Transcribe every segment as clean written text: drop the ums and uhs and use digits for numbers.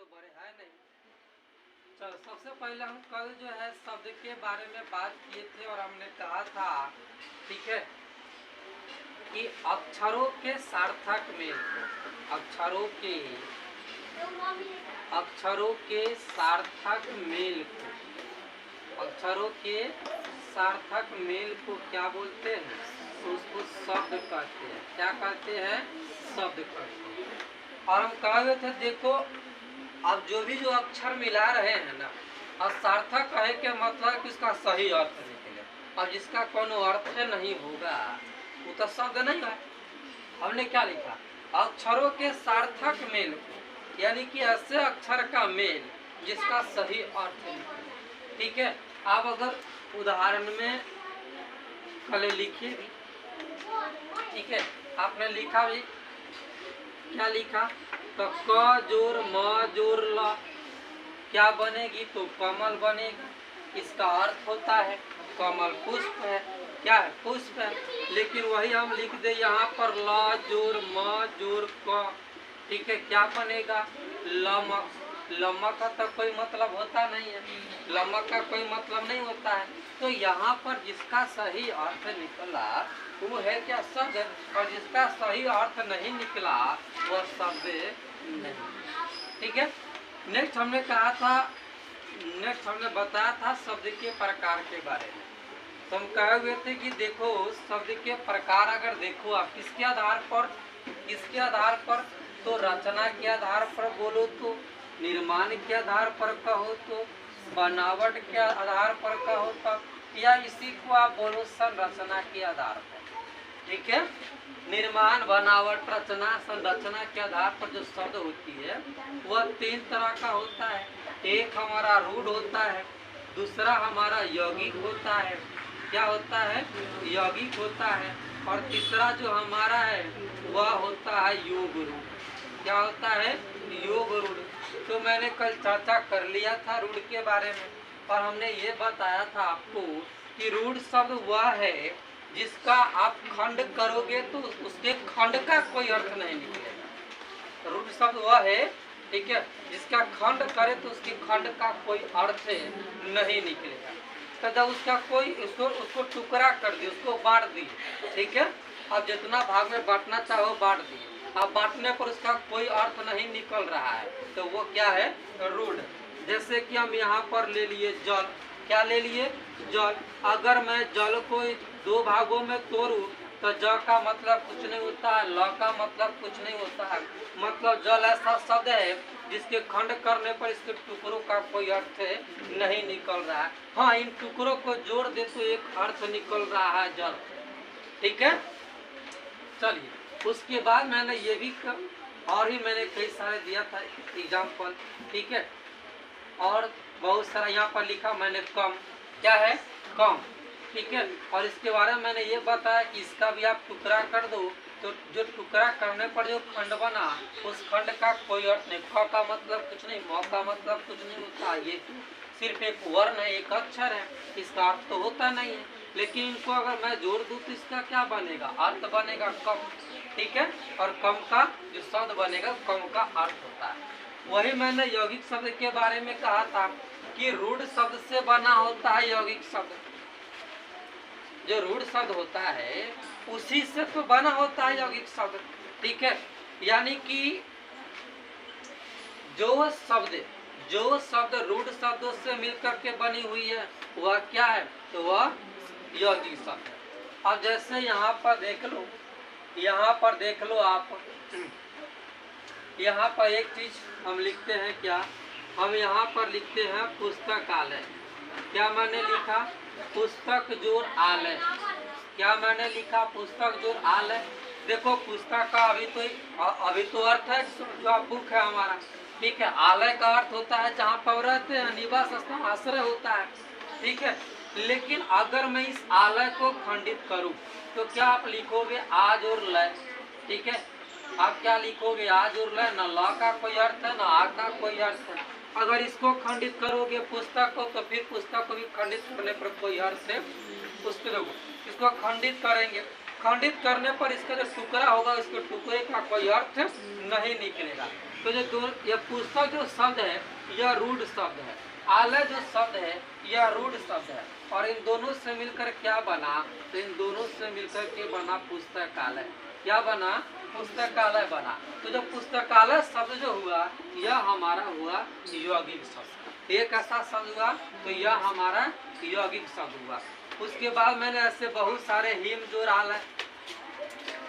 तो बड़े है नहीं। चलो सबसे पहले हम कल जो है शब्द के बारे में बात किए थे और हमने कहा था, ठीक है, कि अक्षरों के सार्थक मेल को, अक्षरों के सार्थक मेल को, अक्षरों के सार्थक मेल को क्या बोलते हैं? उसको शब्द कहते हैं। क्या कहते हैं? शब्द कहते हैं। और हम कह रहे थे देखो, अब जो भी जो अक्षर मिला रहे हैं ना, और सार्थक कहे के मतलब कि इसका सही अर्थ निकले। अब जिसका कोनो अर्थ नहीं होगा वो तो शब्द नहीं है। हमने क्या लिखा? अक्षरों के सार्थक मेल को, यानी कि ऐसे अक्षर का मेल जिसका सही अर्थ निकले। ठीक है, आप अगर उदाहरण में कल लिखिए भी, ठीक है, आपने लिखा भी, क्या लिखा? तो क जोर म जोर ल क्या बनेगी? तो कमल बनेगी। इसका अर्थ होता है कमल पुष्प है। क्या है? पुष्प है। लेकिन वही हम लिख दे यहाँ पर ल जोर म जोर क, ठीक है, क्या बनेगा? लमक। लमक का तो कोई मतलब होता नहीं है, लमक का कोई मतलब नहीं होता है। तो यहाँ पर जिसका सही अर्थ निकला वो है क्या? शब्द। और जिसका सही अर्थ नहीं निकला वह शब्द नहीं। ठीक है, नेक्स्ट हमने कहा था, नेक्स्ट हमने बताया था शब्द के प्रकार के बारे में। तो हम कहे हुए थे कि देखो शब्द के प्रकार अगर देखो आप किसके आधार पर, किसके आधार पर? तो रचना के आधार पर बोलो तो, निर्माण के आधार पर कहो तो, बनावट के आधार पर कहो तो, या इसी को आप बोलो संरचना के आधार पर। ठीक है, निर्माण, बनावट, रचना, संरचना के आधार पर जो शब्द होती है वह तीन तरह का होता है। एक हमारा रूढ़ होता है, दूसरा हमारा यौगिक होता है। क्या होता है? यौगिक होता है। और तीसरा जो हमारा है वह होता है योग रूढ़। क्या होता है? योग रूढ़। तो मैंने कल चर्चा कर लिया था रूढ़ के बारे में, और हमने ये बताया था आपको कि रूढ़ शब्द वह है जिसका आप खंड करोगे तो उसके खंड का कोई अर्थ नहीं निकलेगा। रूढ़ शब्द वह है, ठीक है, जिसका खंड करे तो उसके खंड का कोई अर्थ नहीं निकलेगा। तो जब उसका कोई उसको टुकड़ा कर दिए, उसको बांट दिए, ठीक है, अब जितना भाग में बांटना चाहो बांट दिए, अब बांटने पर उसका कोई अर्थ नहीं निकल रहा है तो वो क्या है? रूढ़। जैसे कि हम यहाँ पर ले लिए जल। क्या ले लिए? जल। अगर मैं जल को दो भागों में तोड़ूं तो ज का मतलब कुछ नहीं होता है, ल का मतलब कुछ नहीं होता है। मतलब जल ऐसा शब्द है जिसके खंड करने पर इसके टुकड़ों का कोई अर्थ नहीं निकल रहा है। हाँ, इन टुकड़ों को जोड़ दे तो एक अर्थ निकल रहा है जल। ठीक है, चलिए उसके बाद मैंने ये भी और ही मैंने कई सारे दिया था एग्जाम्पल। ठीक है, और बहुत सारा यहाँ पर लिखा मैंने कम। क्या है? कम। ठीक है, और इसके बारे में मैंने ये बताया कि इसका भी आप टुकड़ा कर दो तो जो टुकड़ा करने पर जो खंड बना उस खंड का कोई अर्थ नहीं। ख का मतलब कुछ नहीं, म का मतलब कुछ नहीं होता। ये सिर्फ एक वर्ण है, एक अक्षर है, इसका अर्थ तो होता नहीं है। लेकिन इनको अगर मैं जोड़ दूँ तो इसका क्या बनेगा? अर्थ बनेगा कम। ठीक है, और कम का जो शब्द बनेगा कम का अर्थ होता है। वही मैंने यौगिक शब्द के बारे में कहा था कि रूढ़ शब्द से बना होता है यौगिक शब्द। जो रूढ़ शब्द होता है उसी से तो बना होता है यौगिक शब्द। ठीक है, यानी कि जो शब्द रूढ़ शब्दों से मिलकर के बनी हुई है वह क्या है? तो वह यौगिक शब्द है। अब जैसे यहाँ पर देख लो, यहाँ पर देख लो आप, यहाँ पर एक चीज हम लिखते हैं। क्या हम यहाँ पर लिखते हैं? पुस्तकालय। क्या मैंने लिखा? पुस्तक जोड़ आलय। क्या मैंने लिखा? पुस्तक जोड़ आलय। देखो पुस्तक का अभी तो अर्थ है जो बुक है हमारा। ठीक है, आलय का अर्थ होता है जहाँ पर रहते हैं, निवास स्थान, आश्रय होता है। ठीक है, लेकिन अगर मैं इस आलय को खंडित करूं तो क्या आप लिखोगे? आज और लय। ठीक है, आप क्या लिखोगे? आज और लय। न ल का कोई अर्थ है न आ का कोई अर्थ है। अगर इसको खंडित करोगे पुस्तक को तो फिर पुस्तक को भी खंडित करने पर कोई अर्थ है पुस्तक को। इसको खंडित करेंगे, खंडित करने पर इसका जो टुकड़ा होगा उसके टुकड़े का कोई अर्थ नहीं निकलेगा। तो जो ये पुस्तक जो शब्द है यह रूढ़ शब्द है, आलय जो शब्द है यह रूढ़ शब्द है, और इन दोनों से मिलकर क्या बना, तो इन दोनों से मिलकर के बना पुस्तकालय। क्या बना? पुस्तकालय बना। तो जो पुस्तकालय शब्द जो हुआ यह हमारा हुआ यौगिक शब्द। एक ऐसा शब्द हुआ तो यह हमारा यौगिक शब्द हुआ। उसके बाद मैंने ऐसे बहुत सारे हिम जोड़ालय,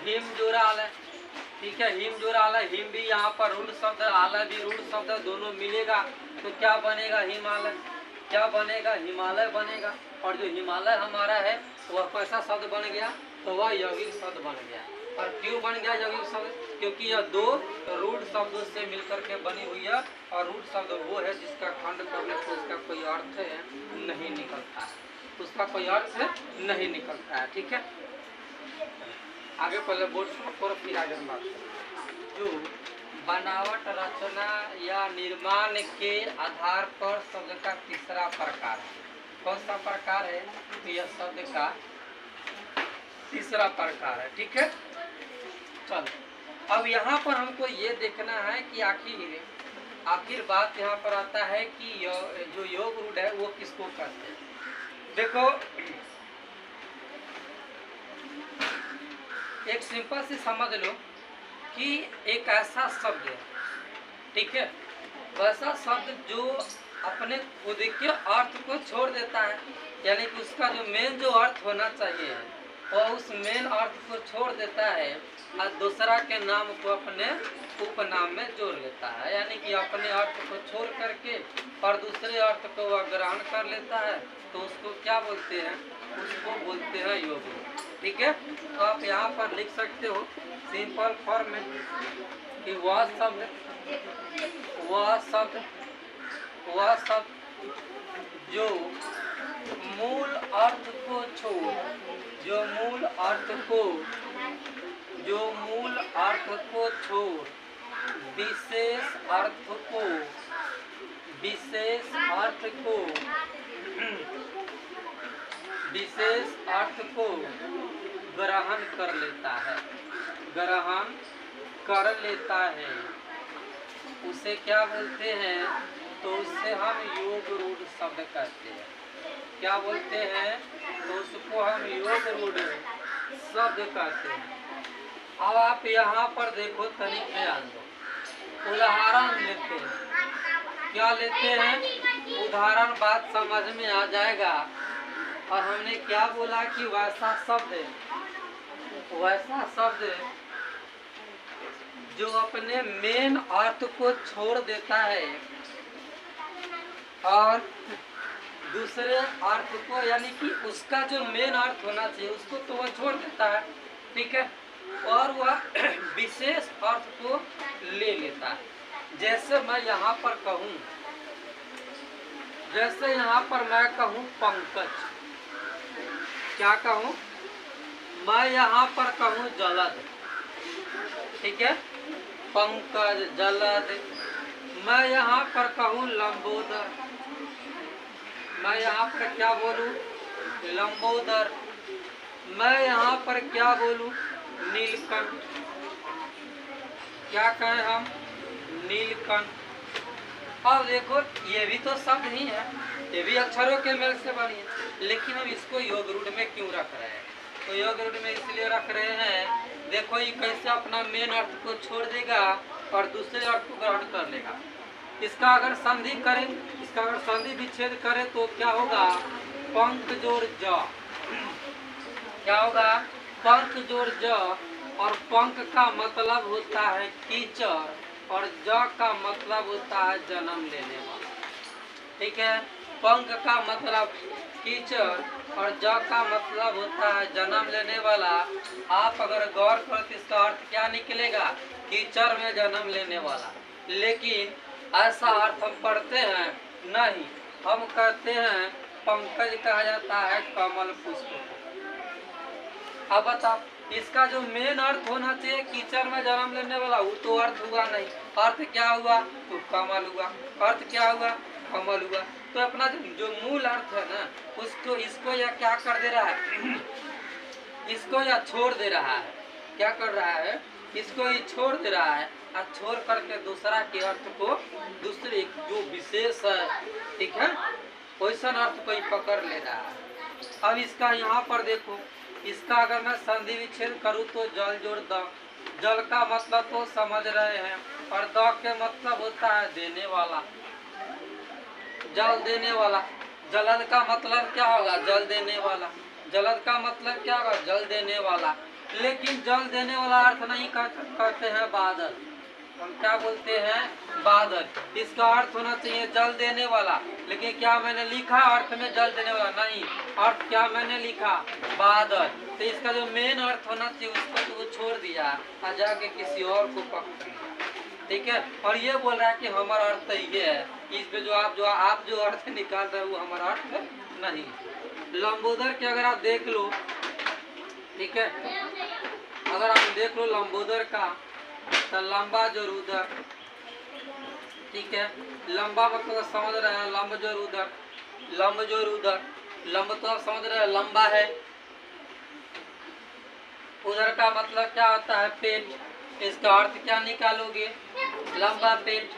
हिम जोड़ालय, ठीक है, हिम जोड़ालय, हिम भी यहाँ पर रूढ़ शब्द है, आलय भी रूढ़ शब्द है, दोनों मिलेगा तो क्या बनेगा? हिमालय। क्या बनेगा? हिमालय बनेगा। और जो हिमालय हमारा है वह कैसा शब्द बन गया? तो वह यौगिक शब्द बन गया। और क्यों बन गया यौगिक शब्द? क्योंकि यह दो रूढ़ शब्दों से मिलकर के बनी हुई है, और रूढ़ शब्द वो है जिसका खंड करने से उसका कोई अर्थ नहीं निकलता है, उसका कोई अर्थ नहीं निकलता है। ठीक है, आगे पहले बोर्ड पर फिर आगे हम बात करें। जो बनावट, रचना या निर्माण के आधार पर शब्द का तीसरा प्रकार है। कौन सा प्रकार है? तो यह शब्द का तीसरा प्रकार है। ठीक है, चलो अब यहाँ पर हमको ये देखना है कि आखिर बात यहाँ पर आता है कि जो योग रूढ़ है वो किसको कहते हैं। देखो, एक सिंपल से समझ लो कि एक ऐसा शब्द है, ठीक है, वैसा शब्द जो अपने खुद के अर्थ को छोड़ देता है, यानी कि उसका जो मेन जो अर्थ होना चाहिए वह उस मेन अर्थ को छोड़ देता है और दूसरा के नाम को अपने उपनाम में जोड़ लेता है, यानी कि अपने अर्थ को छोड़ करके और दूसरे अर्थ को वह ग्रहण कर लेता है, तो उसको क्या बोलते हैं? उसको बोलते हैं योग। ठीक है, तो आप यहाँ पर लिख सकते हो सिंपल फॉर्म में कि वह शब्द जो मूल अर्थ को छोड़, जो मूल अर्थ को छोड़ विशेष अर्थ को ग्रहण कर लेता है, उसे क्या बोलते हैं? तो उससे हम योग रूढ़ शब्द कहते हैं। क्या बोलते हैं? तो उसको हम योग रूढ़ शब्द कहते हैं। अब आप यहाँ पर देखो, तनिक ध्यान दो, उदाहरण लेते हैं। क्या लेते हैं? उदाहरण, बात समझ में आ जाएगा। और हमने क्या बोला कि वैसा शब्द जो अपने मेन अर्थ को छोड़ देता है और दूसरे अर्थ को, यानी कि उसका जो मेन अर्थ होना चाहिए उसको तो वह छोड़ देता है, ठीक है, और वह विशेष अर्थ को ले लेता है। जैसे मैं यहाँ पर कहूँ पंकज, क्या कहूँ? मैं यहाँ पर कहूँ जलद, ठीक है, पंकज, जलद। मैं यहाँ पर कहूँ लंबोदर, मैं यहाँ पर क्या बोलूँ? लंबोदर। मैं यहाँ पर क्या बोलूँ? नीलकंठ। क्या कहें हम? नीलकंठ। अब देखो, ये भी तो शब्द ही है, ये भी अक्षरों के मेल से बनी है, लेकिन हम इसको योग रूढ़ में क्यों रख रहे हैं? तो योग रूढ़ में इसलिए रख रहे हैं, देखो ये कैसे अपना मेन अर्थ को छोड़ देगा और दूसरे अर्थ को ग्रहण कर लेगा। इसका अगर संधि विच्छेद करें तो क्या होगा? पंख जोड़ ज। क्या होगा? पंख जोड़ ज, और पंख का मतलब होता है कीचड़ और ज का मतलब होता है जन्म लेने वाला। ठीक है, पंख का मतलब कीचड़ और ज का मतलब होता है जन्म लेने वाला। आप अगर गौर करो तो इसका अर्थ क्या निकलेगा? कीचड़ में जन्म लेने वाला। लेकिन ऐसा अर्थ हम पढ़ते हैं नहीं, हम कहते हैं पंकज कहा जाता है कमल पुष्प को। अब बताओ, इसका जो मेन अर्थ होना चाहिए कीचड़ में जन्म लेने वाला, वो तो अर्थ हुआ नहीं। अर्थ क्या हुआ? तो कमल हुआ। अर्थ क्या हुआ? कमल हुआ। तो अपना जो मूल अर्थ है ना, उसको इसको यह क्या कर दे रहा है? इसको यह छोड़ दे रहा है। क्या कर रहा है? इसको ये छोड़ दे रहा है और छोड़ करके दूसरा के अर्थ को दूसरे जो विशेष है, ठीक है, वैसा अर्थ को ही पकड़ ले रहा है। अब इसका यहाँ पर देखो, इसका अगर मैं संधि विच्छेद करूँ तो जल जोड़ द, जल का मतलब तो समझ रहे हैं, और द के मतलब होता है देने वाला, जल देने वाला। जलद का मतलब क्या होगा? जल देने वाला। जलद का मतलब क्या होगा? जल देने वाला। लेकिन जल देने वाला अर्थ नहीं करते हैं बादल, हम क्या बोलते हैं? बादल। इसका अर्थ होना चाहिए जल देने वाला, लेकिन क्या मैंने लिखा अर्थ में जल देने वाला? नहीं, अर्थ क्या मैंने लिखा? बादल। तो इसका जो मेन अर्थ होना चाहिए उसको तो वो छोड़ दिया और जाके किसी और को पकड़ लिया, ठीक है। और ये बोल रहा है कि हमारा अर्थ ये है, इस पे जो आप जो अर्थ निकाल रहे हैं वो हमारा अर्थ नहीं। लंबोदर के अगर आप देख लो, ठीक है, अगर आप देख लो लंबोदर का, तो लंबा जोर उदर, ठीक है, लंबा मतलब समझ रहे हैं, लंब जोर उदर, लंब जोर उदर, लंब तो आप समझ रहे हैं लंबा है, उधर का मतलब क्या होता है? पेट। इसका अर्थ क्या निकालोगे? लंबा पेट।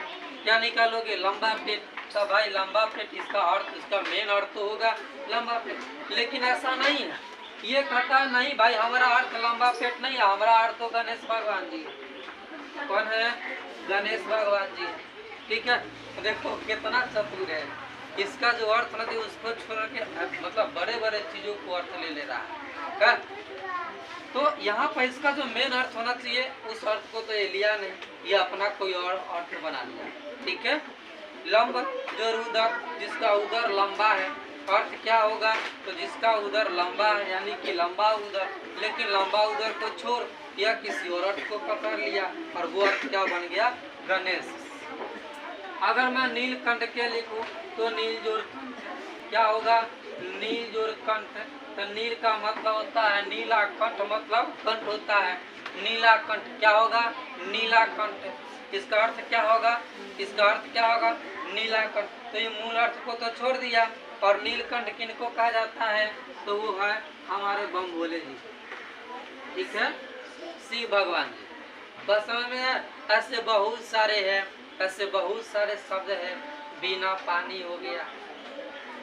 क्या निकालोगे? लंबा पेट। तो भाई लंबा पेट इसका अर्थ, इसका मेन अर्थ तो होगा लंबा पेट, लेकिन ऐसा नहीं है। ये कहता नहीं भाई हमारा अर्थ लंबा पेट नहीं है, हमारा अर्थ तो गणेश भगवान जी। कौन है? गणेश भगवान जी, ठीक है। देखो कितना चतुर है, इसका जो अर्थ नहीं उसको छोड़ के मतलब बड़े बड़े चीजों को अर्थ ले रहा है क्या? तो यहाँ पर इसका जो मेन अर्थ होना चाहिए उस अर्थ को तो ये लिया नहीं, ये अपना कोई और अर्थ बना लिया, ठीक है। लंब जोर उदर, जिसका उदर लंबा है, अर्थ क्या होगा? तो जिसका उदर लंबा है यानी कि लंबा उदर, लेकिन लंबा उदर को छोड़ या किसी और अर्थ को पकड़ लिया और वो अर्थ क्या बन गया? गणेश। अगर मैं नीलकंठ के लिखूं तो नील जोड़ क्या होगा? नील जोड़ कंठ। तो नील का मतलब होता है नीला, कंठ मतलब कंठ होता है, नीला कंठ क्या होगा? नीला कंठ। इसका अर्थ क्या होगा? इसका अर्थ क्या होगा? नीला कंठ। तो ये मूल अर्थ को तो छोड़ दिया, और नीलकंठ किनको कहा जाता है? तो वो है हमारे बम भोले जी, ठीक है, शिव भगवान जी। बस समझ में है? ऐसे बहुत सारे हैं, ऐसे बहुत सारे शब्द है। बिना पानी हो गया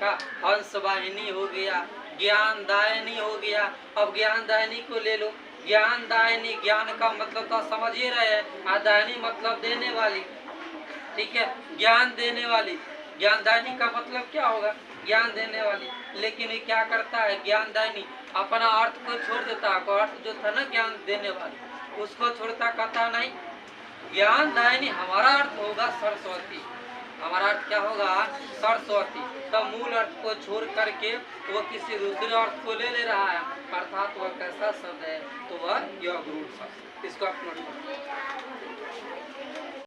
का, हंस वाहिनी हो गया, ज्ञान दायनी हो गया। अब ज्ञान दायनी को ले लो, ज्ञान दायनी, ज्ञान का मतलब तो समझ ही रहे हैं, दायनी मतलब देने वाली, ठीक है, ज्ञान देने वाली। ज्ञान दायनी का मतलब क्या होगा? ज्ञान देने वाली। लेकिन ये क्या करता है? ज्ञान दायनी अपना अर्थ को छोड़ देता है, अर्थ जो था ना ज्ञान देने वाली उसको छोड़ता, कहता नहीं ज्ञान दायनी हमारा अर्थ होगा सरस्वती। हमारा अर्थ क्या होगा? सरस्वती। तब मूल अर्थ को छोड़ करके वो किसी दूसरे अर्थ को ले रहा है, अर्थात वह कैसा शब्द है? तो वह योग रूप शब्द। इसको आप नोट करो।